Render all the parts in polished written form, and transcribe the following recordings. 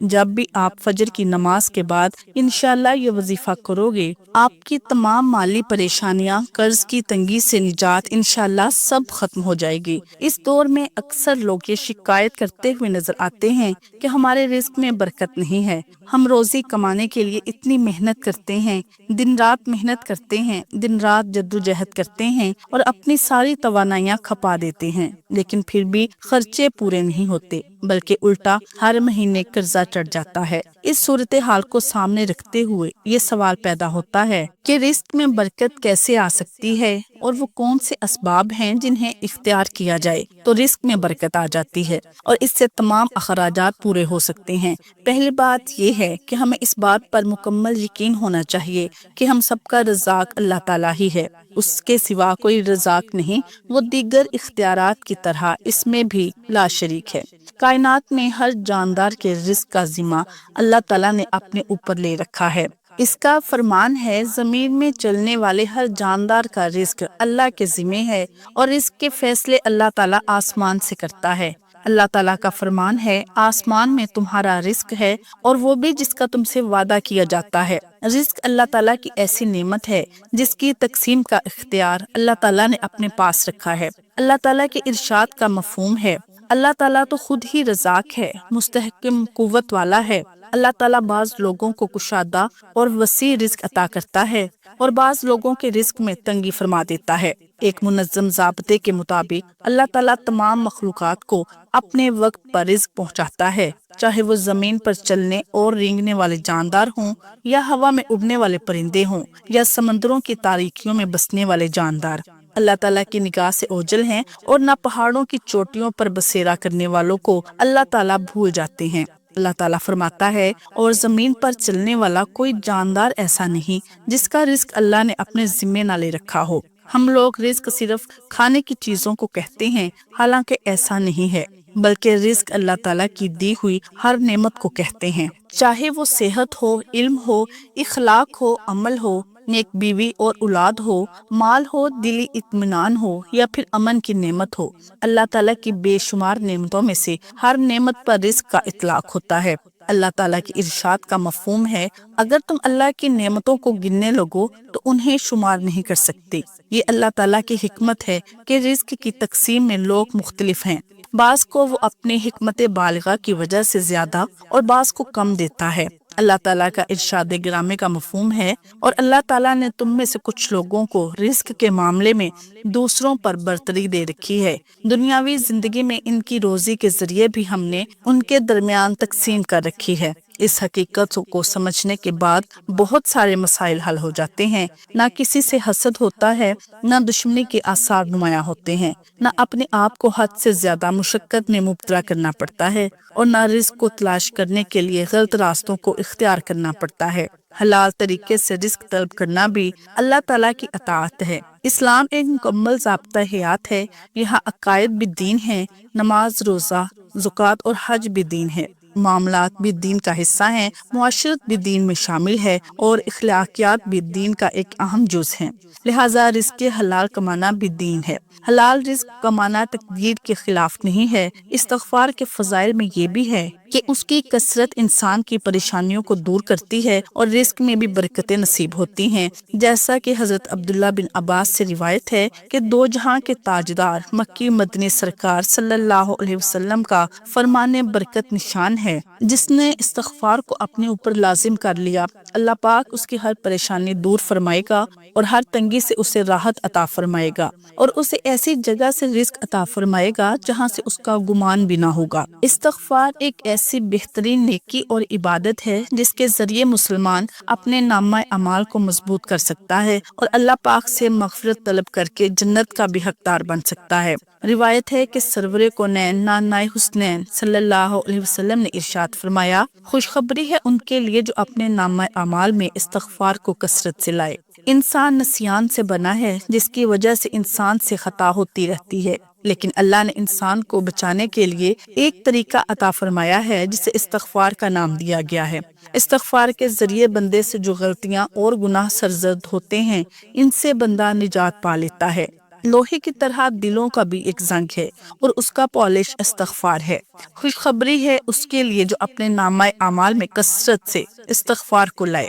جب بھی آپ فجر کی نماز کے بعد انشاءاللہ یہ وظیفہ کرو گے، آپ کی تمام مالی پریشانیاں، قرض کی تنگی سے نجات انشاءاللہ سب ختم ہو جائے گی۔ اس دور میں اکثر لوگ یہ شکایت کرتے ہوئے نظر آتے ہیں کہ ہمارے رزق میں برکت نہیں ہے، ہم روزی کمانے کے لیے اتنی محنت کرتے ہیں، دن رات محنت کرتے ہیں، دن رات جدوجہد کرتے ہیں اور اپنی ساری توانائیاں کھپا دیتے ہیں، لیکن پھر بھی خرچے پورے نہیں ہوتے، بلکہ الٹا ہر مہینے قرضہ چڑھ جاتا ہے۔ اس صورتحال کو سامنے رکھتے ہوئے یہ سوال پیدا ہوتا ہے کہ رزق میں برکت کیسے آ سکتی ہے اور وہ کون سے اسباب ہیں جنہیں اختیار کیا جائے تو رزق میں برکت آ جاتی ہے اور اس سے تمام اخراجات پورے ہو سکتے ہیں۔ پہلی بات یہ ہے کہ ہمیں اس بات پر مکمل یقین ہونا چاہیے کہ ہم سب کا رزاق اللہ تعالیٰ ہی ہے، اس کے سوا کوئی رزاق نہیں، وہ دیگر اختیارات کی طرح اس میں بھی لا شریک ہے۔ کائنات میں ہر جاندار کے رزق کا ذمہ اللہ تعالیٰ نے اپنے اوپر لے رکھا ہے۔ اس کا فرمان ہے زمین میں چلنے والے ہر جاندار کا رزق اللہ کے ذمہ ہے اور رزق کے فیصلے اللہ تعالیٰ آسمان سے کرتا ہے۔ اللہ تعالیٰ کا فرمان ہے آسمان میں تمہارا رزق ہے اور وہ بھی جس کا تم سے وعدہ کیا جاتا ہے۔ رزق اللہ تعالیٰ کی ایسی نعمت ہے جس کی تقسیم کا اختیار اللہ تعالیٰ نے اپنے پاس رکھا ہے۔ اللہ تعالیٰ کے ارشاد کا مفہوم ہے اللہ تعالیٰ تو خود ہی رزاق ہے، مستحکم قوت والا ہے۔ اللہ تعالیٰ بعض لوگوں کو کشادہ اور وسیع رزق عطا کرتا ہے اور بعض لوگوں کے رزق میں تنگی فرما دیتا ہے۔ ایک منظم ضابطے کے مطابق اللہ تعالیٰ تمام مخلوقات کو اپنے وقت پر رزق پہنچاتا ہے، چاہے وہ زمین پر چلنے اور رینگنے والے جاندار ہوں یا ہوا میں اڑنے والے پرندے ہوں یا سمندروں کی تاریکیوں میں بسنے والے جاندار۔ اللہ تعالیٰ کی نگاہ سے اوجھل ہیں اور نہ پہاڑوں کی چوٹیوں پر بسیرا کرنے والوں کو اللہ تعالیٰ بھول جاتے ہیں۔ اللہ تعالیٰ فرماتا ہے اور زمین پر چلنے والا کوئی جاندار ایسا نہیں جس کا رزق اللہ نے اپنے ذمے نہ لے رکھا ہو۔ ہم لوگ رزق صرف کھانے کی چیزوں کو کہتے ہیں، حالانکہ ایسا نہیں ہے، بلکہ رزق اللہ تعالیٰ کی دی ہوئی ہر نعمت کو کہتے ہیں، چاہے وہ صحت ہو، علم ہو، اخلاق ہو، عمل ہو، نیک بیوی اور اولاد ہو، مال ہو، دلی اطمینان ہو یا پھر امن کی نعمت ہو۔ اللہ تعالیٰ کی بے شمار نعمتوں میں سے ہر نعمت پر رزق کا اطلاق ہوتا ہے۔ اللہ تعالیٰ کی ارشاد کا مفہوم ہے اگر تم اللہ کی نعمتوں کو گننے لگو تو انہیں شمار نہیں کر سکتے۔ یہ اللہ تعالیٰ کی حکمت ہے کہ رزق کی تقسیم میں لوگ مختلف ہیں، بعض کو وہ اپنی حکمت بالغہ کی وجہ سے زیادہ اور بعض کو کم دیتا ہے۔ اللہ تعالیٰ کا ارشاد گرامی کا مفہوم ہے اور اللہ تعالیٰ نے تم میں سے کچھ لوگوں کو رزق کے معاملے میں دوسروں پر برتری دے رکھی ہے، دنیاوی زندگی میں ان کی روزی کے ذریعے بھی ہم نے ان کے درمیان تقسیم کر رکھی ہے۔ اس حقیقت کو سمجھنے کے بعد بہت سارے مسائل حل ہو جاتے ہیں، نہ کسی سے حسد ہوتا ہے، نہ دشمنی کے آثار نمایاں ہوتے ہیں، نہ اپنے آپ کو حد سے زیادہ مشقت میں مبتلا کرنا پڑتا ہے اور نہ رزق کو تلاش کرنے کے لیے غلط راستوں کو اختیار کرنا پڑتا ہے۔ حلال طریقے سے رزق طلب کرنا بھی اللہ تعالیٰ کی اطاعت ہے۔ اسلام ایک مکمل ضابطہ حیات ہے، یہاں عقائد بھی دین ہے، نماز، روزہ، زکوٰۃ اور حج بھی دین ہے، معاملات بھی دین کا حصہ ہیں، معاشرت بھی دین میں شامل ہے اور اخلاقیات بھی دین کا ایک اہم جز ہیں، لہٰذا رزق حلال کمانا بھی دین ہے۔ حلال رزق کمانا تقدیر کے خلاف نہیں ہے۔ استغفار کے فضائل میں یہ بھی ہے کہ اس کی کثرت انسان کی پریشانیوں کو دور کرتی ہے اور رزق میں بھی برکتیں نصیب ہوتی ہیں، جیسا کہ حضرت عبداللہ بن عباس سے روایت ہے کہ دو جہاں کے تاجدار مکی مدنی سرکار صلی اللہ علیہ وسلم کا فرمان برکت نشان ہے، جس نے استغفار کو اپنے اوپر لازم کر لیا، اللہ پاک اس کی ہر پریشانی دور فرمائے گا اور ہر تنگی سے اسے راحت عطا فرمائے گا اور اسے ایسی جگہ سے رزق عطا فرمائے گا جہاں سے اس کا گمان بھی نہ ہوگا۔ استغفار ایک ایسی بہترین نیکی اور عبادت ہے جس کے ذریعے مسلمان اپنے نامہ اعمال کو مضبوط کر سکتا ہے اور اللہ پاک سے مغفرت طلب کر کے جنت کا بھی حقدار بن سکتا ہے۔ روایت ہے کہ سرور کونین نانائے حسنین صلی اللہ علیہ وسلم نے ارشاد فرمایا، خوشخبری ہے ان کے لیے جو اپنے نامہ اعمال میں استغفار کو کثرت سے لائے۔ انسان نسیان سے بنا ہے جس کی وجہ سے انسان سے خطا ہوتی رہتی ہے، لیکن اللہ نے انسان کو بچانے کے لیے ایک طریقہ عطا فرمایا ہے جسے استغفار کا نام دیا گیا ہے۔ استغفار کے ذریعے بندے سے جو غلطیاں اور گناہ سرزد ہوتے ہیں ان سے بندہ نجات پا لیتا ہے۔ لوہے کی طرح دلوں کا بھی ایک زنگ ہے اور اس کا پالش استغفار ہے۔ خوشخبری ہے اس کے لیے جو اپنے نامہ اعمال میں کثرت سے استغفار کو لائے۔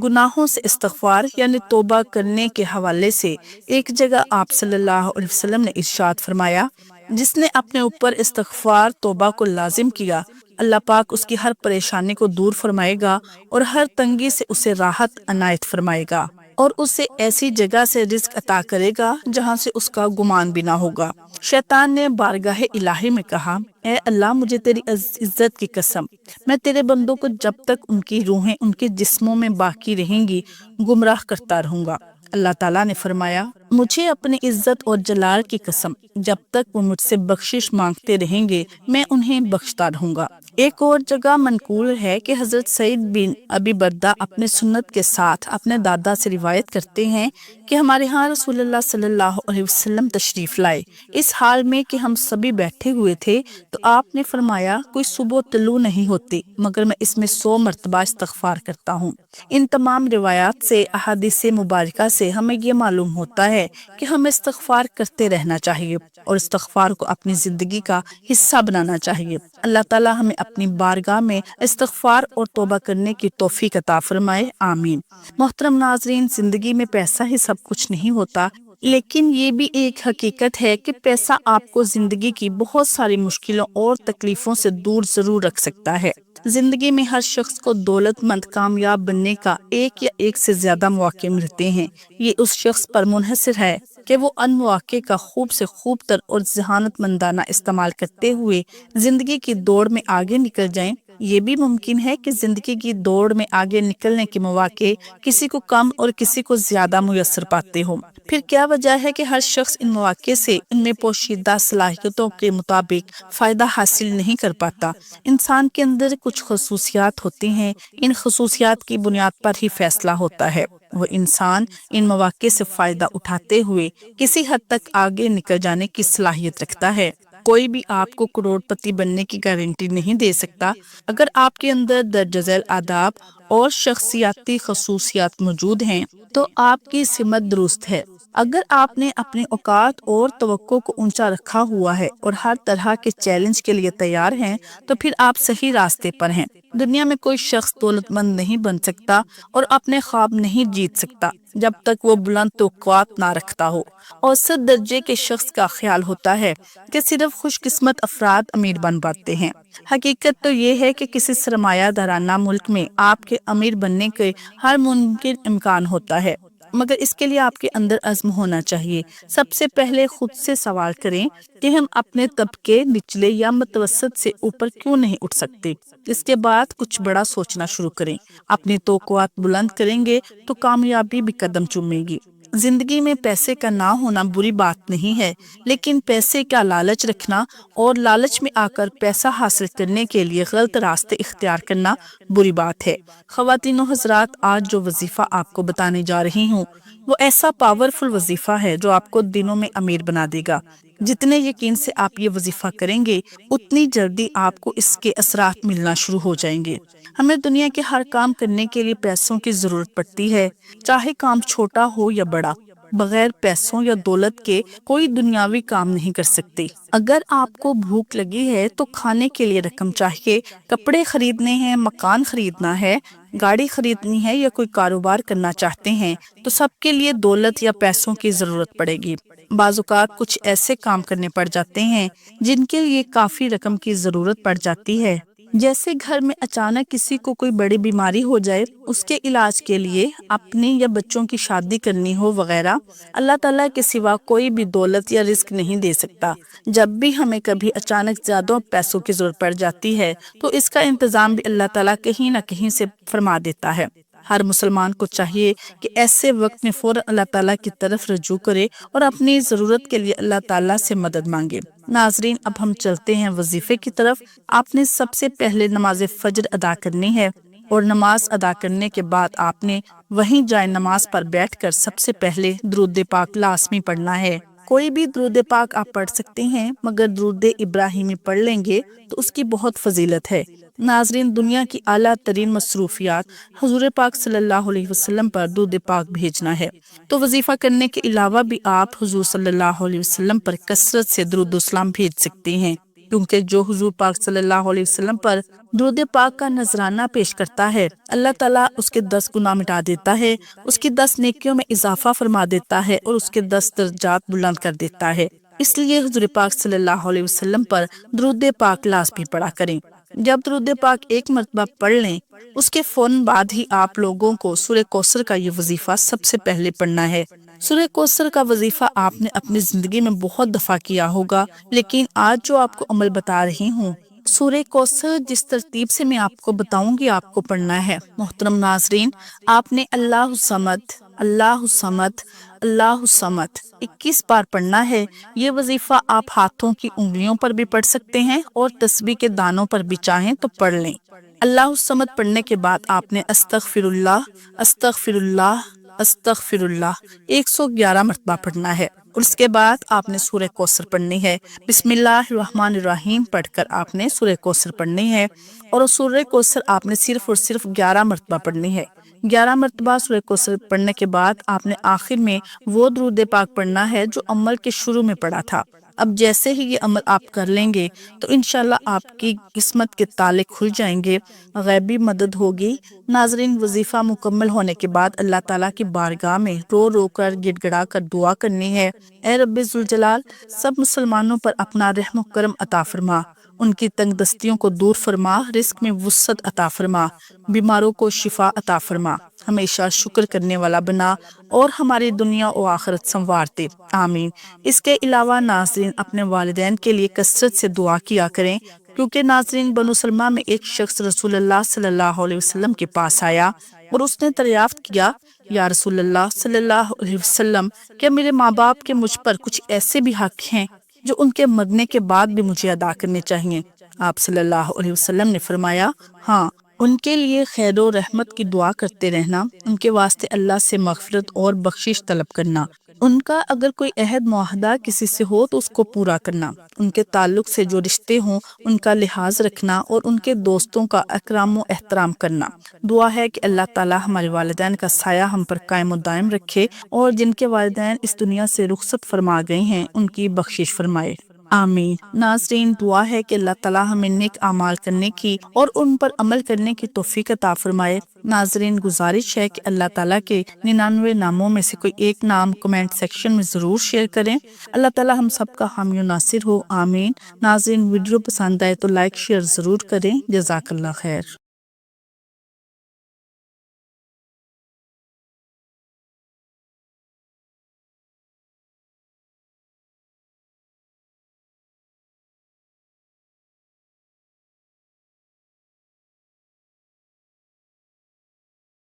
گناہوں سے استغفار یعنی توبہ کرنے کے حوالے سے ایک جگہ آپ صلی اللہ علیہ وسلم نے ارشاد فرمایا، جس نے اپنے اوپر استغفار توبہ کو لازم کیا، اللہ پاک اس کی ہر پریشانی کو دور فرمائے گا اور ہر تنگی سے اسے راحت عنایت فرمائے گا، اور اسے ایسی جگہ سے رزق عطا کرے گا جہاں سے اس کا گمان بھی نہ ہوگا۔ شیطان نے بارگاہ الہی میں کہا، اے اللہ، مجھے تیری عزت کی قسم، میں تیرے بندوں کو جب تک ان کی روحیں ان کے جسموں میں باقی رہیں گی گمراہ کرتا رہوں گا۔ اللہ تعالیٰ نے فرمایا، مجھے اپنی عزت اور جلال کی قسم، جب تک وہ مجھ سے بخشش مانگتے رہیں گے میں انہیں بخشتا رہوں گا۔ ایک اور جگہ منقول ہے کہ حضرت سعید بن ابی بردہ اپنے سنت کے ساتھ اپنے دادا سے روایت کرتے ہیں کہ ہمارے ہاں رسول اللہ صلی اللہ علیہ وسلم تشریف لائے، اس حال میں کہ ہم سبھی بیٹھے ہوئے تھے، تو آپ نے فرمایا، کوئی صبح طلوع نہیں ہوتی مگر میں اس میں 100 مرتبہ استغفار کرتا ہوں۔ ان تمام روایات سے، احادیث مبارکہ سے ہمیں یہ معلوم ہوتا ہے کہ ہمیں استغفار کرتے رہنا چاہیے اور استغفار کو اپنی زندگی کا حصہ بنانا چاہیے۔ اللہ تعالیٰ ہمیں اپنی بارگاہ میں استغفار اور توبہ کرنے کی توفیق عطا فرمائے، آمین۔ محترم ناظرین، زندگی میں پیسہ ہی سب کچھ نہیں ہوتا، لیکن یہ بھی ایک حقیقت ہے کہ پیسہ آپ کو زندگی کی بہت ساری مشکلوں اور تکلیفوں سے دور ضرور رکھ سکتا ہے۔ زندگی میں ہر شخص کو دولت مند کامیاب بننے کا ایک یا ایک سے زیادہ مواقع ملتے ہیں، یہ اس شخص پر منحصر ہے کہ وہ ان مواقع کا خوب سے خوب تر اور ذہانت مندانہ استعمال کرتے ہوئے زندگی کی دوڑ میں آگے نکل جائیں۔ یہ بھی ممکن ہے کہ زندگی کی دوڑ میں آگے نکلنے کے مواقع کسی کو کم اور کسی کو زیادہ میسر پاتے ہوں۔ پھر کیا وجہ ہے کہ ہر شخص ان مواقع سے ان میں پوشیدہ صلاحیتوں کے مطابق فائدہ حاصل نہیں کر پاتا؟ انسان کے اندر کچھ خصوصیات ہوتی ہیں، ان خصوصیات کی بنیاد پر ہی فیصلہ ہوتا ہے۔ وہ انسان ان مواقع سے فائدہ اٹھاتے ہوئے کسی حد تک آگے نکل جانے کی صلاحیت رکھتا ہے۔ کوئی بھی آپ کو کروڑ پتی بننے کی گارنٹی نہیں دے سکتا۔ اگر آپ کے اندر درج ذیل آداب اور شخصیاتی خصوصیات موجود ہیں تو آپ کی سمت درست ہے۔ اگر آپ نے اپنے اوقات اور توقع کو اونچا رکھا ہوا ہے اور ہر طرح کے چیلنج کے لیے تیار ہیں تو پھر آپ صحیح راستے پر ہیں۔ دنیا میں کوئی شخص دولت مند نہیں بن سکتا اور اپنے خواب نہیں جیت سکتا جب تک وہ بلند توقعات نہ رکھتا ہو۔ اوسط درجے کے شخص کا خیال ہوتا ہے کہ صرف خوش قسمت افراد امیر بن پاتے ہیں۔ حقیقت تو یہ ہے کہ کسی سرمایہ دارانہ ملک میں آپ کے امیر بننے کے ہر ممکن امکان ہوتا ہے، مگر اس کے لیے آپ کے اندر عزم ہونا چاہیے۔ سب سے پہلے خود سے سوال کریں کہ ہم اپنے طبقے نچلے یا متوسط سے اوپر کیوں نہیں اٹھ سکتے۔ اس کے بعد کچھ بڑا سوچنا شروع کریں۔ اپنی توقعات بلند کریں گے تو کامیابی بھی قدم چومے گی۔ زندگی میں پیسے کا نہ ہونا بری بات نہیں ہے، لیکن پیسے کا لالچ رکھنا اور لالچ میں آ کر پیسہ حاصل کرنے کے لیے غلط راستے اختیار کرنا بری بات ہے۔ خواتین و حضرات، آج جو وظیفہ آپ کو بتانے جا رہی ہوں وہ ایسا پاورفل وظیفہ ہے جو آپ کو دنوں میں امیر بنا دے گا۔ جتنے یقین سے آپ یہ وظیفہ کریں گے اتنی جلدی آپ کو اس کے اثرات ملنا شروع ہو جائیں گے۔ ہمیں دنیا کے ہر کام کرنے کے لیے پیسوں کی ضرورت پڑتی ہے، چاہے کام چھوٹا ہو یا بڑا۔ بغیر پیسوں یا دولت کے کوئی دنیاوی کام نہیں کر سکتے۔ اگر آپ کو بھوک لگی ہے تو کھانے کے لیے رقم چاہیے، کپڑے خریدنے ہیں، مکان خریدنا ہے، گاڑی خریدنی ہے یا کوئی کاروبار کرنا چاہتے ہیں تو سب کے لیے دولت یا پیسوں کی ضرورت پڑے گی۔ بعض اوقات کچھ ایسے کام کرنے پڑ جاتے ہیں جن کے لیے کافی رقم کی ضرورت پڑ جاتی ہے، جیسے گھر میں اچانک کسی کو کوئی بڑی بیماری ہو جائے، اس کے علاج کے لیے اپنی یا بچوں کی شادی کرنی ہو وغیرہ۔ اللہ تعالیٰ کے سوا کوئی بھی دولت یا رزق نہیں دے سکتا۔ جب بھی ہمیں کبھی اچانک زیادہ پیسوں کی ضرورت پڑ جاتی ہے تو اس کا انتظام بھی اللہ تعالیٰ کہیں نہ کہیں سے فرما دیتا ہے۔ ہر مسلمان کو چاہیے کہ ایسے وقت میں فوراً اللہ تعالیٰ کی طرف رجوع کرے اور اپنی ضرورت کے لیے اللہ تعالیٰ سے مدد مانگے۔ ناظرین، اب ہم چلتے ہیں وظیفے کی طرف۔ آپ نے سب سے پہلے نماز فجر ادا کرنی ہے اور نماز ادا کرنے کے بعد آپ نے وہیں جائے نماز پر بیٹھ کر سب سے پہلے درود پاک لازمی پڑھنا ہے۔ کوئی بھی درود پاک آپ پڑھ سکتے ہیں، مگر درود ابراہیمی پڑھ لیں گے تو اس کی بہت فضیلت ہے۔ ناظرین، دنیا کی اعلیٰ ترین مصروفیات حضور پاک صلی اللہ علیہ وسلم پر درود پاک بھیجنا ہے، تو وظیفہ کرنے کے علاوہ بھی آپ حضور صلی اللہ علیہ وسلم پر کثرت سے درود و سلام بھیج سکتے ہیں، کیونکہ جو حضور پاک صلی اللہ علیہ وسلم پر درود پاک کا نذرانہ پیش کرتا ہے، اللہ تعالیٰ اس کے 10 گناہ مٹا دیتا ہے، اس کی 10 نیکیوں میں اضافہ فرما دیتا ہے اور اس کے 10 درجات بلند کر دیتا ہے۔ اس لیے حضور پاک صلی اللہ علیہ وسلم پر درود پاک لازمی پڑھا کریں۔ جب درود پاک ایک مرتبہ پڑھ لیں، اس کے فوراً بعد ہی آپ لوگوں کو سورہ کوثر کا یہ وظیفہ سب سے پہلے پڑھنا ہے۔ سورہ کوثر کا وظیفہ آپ نے اپنی زندگی میں بہت دفعہ کیا ہوگا، لیکن آج جو آپ کو عمل بتا رہی ہوں، سورہ کوثر جس ترتیب سے میں آپ کو بتاؤں گی آپ کو پڑھنا ہے۔ محترم ناظرین، آپ نے اللہ الصمد، اللہ الصمد، اللہ الصمد 21 بار پڑھنا ہے۔ یہ وظیفہ آپ ہاتھوں کی انگلیوں پر بھی پڑھ سکتے ہیں اور تسبیح کے دانوں پر بھی چاہیں تو پڑھ لیں۔ اللہ الصمد پڑھنے کے بعد آپ نے استغفر اللہ، استغفر اللہ، استغفر اللہ 111 مرتبہ پڑھنا ہے، اور اس کے بعد آپ نے سورہ کوثر پڑھنی ہے۔ بسم اللہ الرحمن الرحیم پڑھ کر آپ نے سورہ کوثر پڑھنی ہے، اور سورہ کوثر آپ نے صرف اور صرف 11 مرتبہ پڑھنی ہے۔ 11 مرتبہ سورہ کوثر پڑھنے کے بعد آپ نے آخر میں وہ درود پاک پڑھنا ہے جو عمل کے شروع میں پڑھا تھا۔ اب جیسے ہی یہ عمل آپ کر لیں گے تو انشاءاللہ آپ کی قسمت کے تالے کھل جائیں گے، غیبی مدد ہوگی۔ ناظرین، وظیفہ مکمل ہونے کے بعد اللہ تعالیٰ کی بارگاہ میں رو رو کر گڑ گڑا کر دعا کرنی ہے، اے رب ذوالجلال، سب مسلمانوں پر اپنا رحم و کرم عطا فرما، ان کی تنگ دستیوں کو دور فرما، رزق میں وسعت عطا فرما، بیماروں کو شفا عطا فرما، ہمیشہ شکر کرنے والا بنا، اور ہماری دنیا و آخرت سنوار دے، آمین۔ اس کے علاوہ ناظرین، اپنے والدین کے لیے کثرت سے دعا کیا کریں، کیونکہ ناظرین، بنو سلمہ میں ایک شخص رسول اللہ صلی اللہ علیہ وسلم کے پاس آیا اور اس نے دریافت کیا، یا رسول اللہ صلی اللہ علیہ وسلم، کیا میرے ماں باپ کے مجھ پر کچھ ایسے بھی حق ہیں جو ان کے مرنے کے بعد بھی مجھے ادا کرنے چاہیے؟ آپ صلی اللہ علیہ وسلم نے فرمایا، ہاں، ان کے لیے خیر و رحمت کی دعا کرتے رہنا، ان کے واسطے اللہ سے مغفرت اور بخشش طلب کرنا، ان کا اگر کوئی عہد معاہدہ کسی سے ہو تو اس کو پورا کرنا، ان کے تعلق سے جو رشتے ہوں ان کا لحاظ رکھنا، اور ان کے دوستوں کا اکرام و احترام کرنا۔ دعا ہے کہ اللہ تعالی ہمارے والدین کا سایہ ہم پر قائم و دائم رکھے، اور جن کے والدین اس دنیا سے رخصت فرما گئے ہیں ان کی بخشش فرمائے، آمین۔ ناظرین، دعا ہے کہ اللہ تعالیٰ ہمیں نیک اعمال کرنے کی اور ان پر عمل کرنے کی توفیق عطا فرمائے۔ ناظرین، گزارش ہے کہ اللہ تعالیٰ کے 99 ناموں میں سے کوئی ایک نام کمنٹ سیکشن میں ضرور شیئر کریں۔ اللہ تعالیٰ ہم سب کا حامی و ناصر ہو، آمین۔ ناظرین، ویڈیو پسند آئے تو لائک شیئر ضرور کریں۔ جزاک اللہ خیر۔